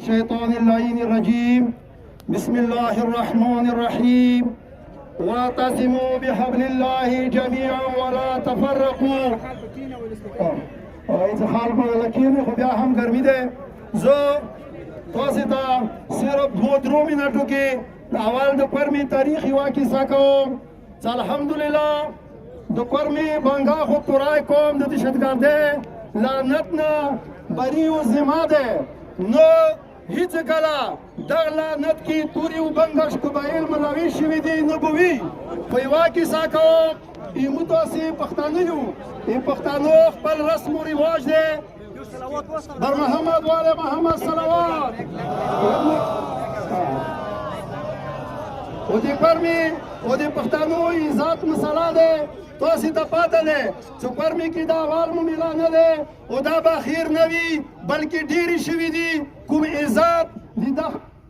الشيطان اللعين الرجيم. بسم الله الرحمن الرحيم. واعتصموا بحبل الله جميعا ولا تفرقوا. انتقال لكن خو بیا هم ګرمي ده. زه تاسو ته صرف 2-3 منټو کې د اول د پرمي تاریخ یوه کیسه کوم چې الحمدلله د پرمي بنګا خو تورای قوم د دهشتګردۍ لعنت نه بری و ذمه ده. نو هیڅ کله دغه لعنت کې توري و بنګش قبایل ملاوي شوي دي نه به وي. په یوه کیسه کوم ایمو تاسې پښتانه یو. این پښتانو خپل رسم و رواج دی. بر محمد و آل محمد صلوات. و دې پرمي و دې پښتانو عزت مسله دی. تاسې ته پاته دی چې پرمي کې دا اول مو میله نه دی او دا به اخیر نه وي بلکې ډېرې شوي دي. کوم عزت د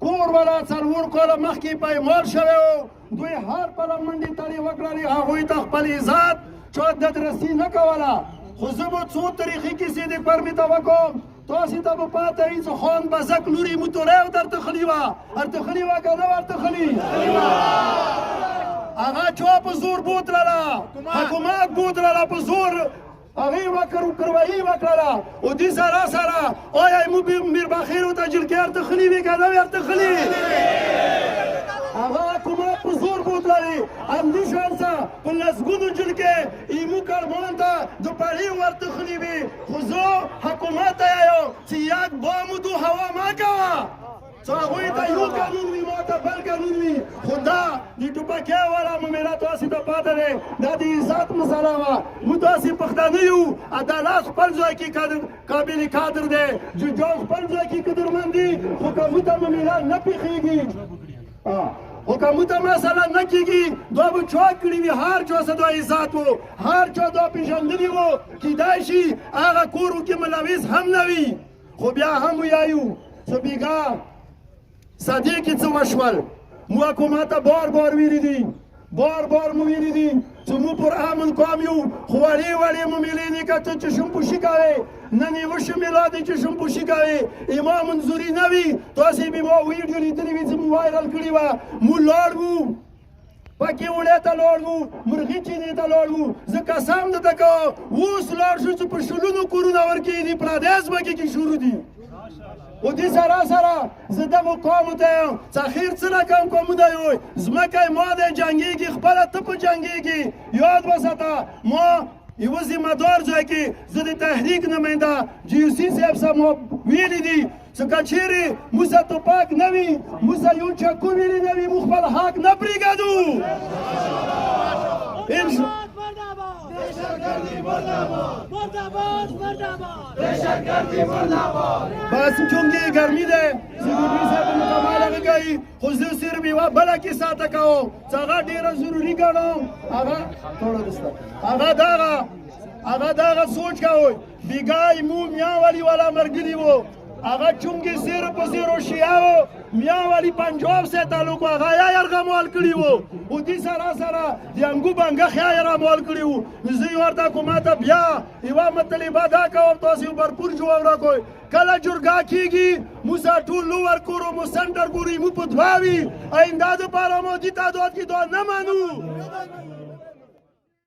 کور والا 4 کاله مخکې پایمال شوی و. دوی هر پله منډې تړې وکړلې هغوی ته خپل عزت چا ددرسي نه کوله. خو زه به څو تاریخي کیسې د پرمي ته وکړم. تاسې ته به پاته وي چې خان بزک لورې موتوری ورته ارتخلي وه. ارتخلي وه که نه وه ارتخلي؟ هغه چا په زور بوتلله، حکومت بوتلله په زور. هغې کروایي وکړله او دې سره سره آیا موږ میربخیر ورته جلکې ارتخلي وي که نه وي ارتخلي؟ هغه حکومت په زور بوتللې. همدې شان څه په لسګونو جلکې ایمو کارمان ته د پړې ورتخلي وي. خو زه حکومت ته یم چې یک بامو دو هوا مه کوه. چې هغوی ته یو قانون وي ما ته بل قانون وي. خو دا د ټوپکۍ والا ممیله تاسې ته پاته دی. دا د عزت مسله وه. موږ تاسې پښتانه یو. عدالت خپل ځای کې قابل قدر دی. ججان خپل ځای کې قدرمند دي. خو که موږ ته ممیله نه پېښېږي خو که موږ ته مسله نه کېږي دا به چا کړي وي. هر چا څه دا عزت و هر چا دا پېژندنې و. کیدای شي هغه کور کې ملوث هم نه وي. خو بیا هم ویایو چې بیګا صدې کې څه وشول. مو حکومت ته بار بار ویلي دي بار مو ویلي دي چې مو پر امن قوم یو. خو وړې مو میلې نه کته چې شمپوشي کوې نن یې وشه میلا دی چې شمپوشي کوې اما منظوري نه وي. تاسې به ما ویډیو لیدلې وي چې مو وایرل کړې وه. مو لاړ وو پکې وړې ته لاړ وو مرغي چینې ته لاړ وو. زه قسم درته کوم اوس لاړ شو چې په شلونو کورونه ورکې دي پردیس ځمکې کې شروع دي. و دې سره سره زه دغو قومو ته یم چې اخر څه رقم قومونه یو. ځمکه یې ما دی جنګېږي خپله ته په جنګېږي. یاد وساته ما یوه ذمه دار ځای کې زه د تحریک نماینده جیوسي صاحب سره مو ویلي دي چې که چیرې موږ سره توپک نه وي موږ سره یو چاقو ویلي نه وي موږ خپل حق نه پرېږدو. بس چونکې ګرمي ده ضروري صاحب مکمل هغه کوي. خو زه صرف یوه بله کیسه ته کوم چې هغه ډېره ضروري ګڼم. هغه دغه سوچ کوئ بیګا مو میاں والی والا ملګري وو. هغه چونکې صرف په زیرو شیعه وو میاں والی پنجاب سره تعلق و هغه یا یرغمال کړي وو. او دې سره سره د انګو بنګښ یا یرغمال کړي وو. نو زه یې ورته حکومت ته بیا یوه مطلبه دا کوم تاسې بھرپور جواب راکوئ. کله جرګه کېږي موږ سره ټول لوور کورو مو سنټر ګوري مو په دوه وي. آینده دپاره مو دې تعداد کې دا نه منو.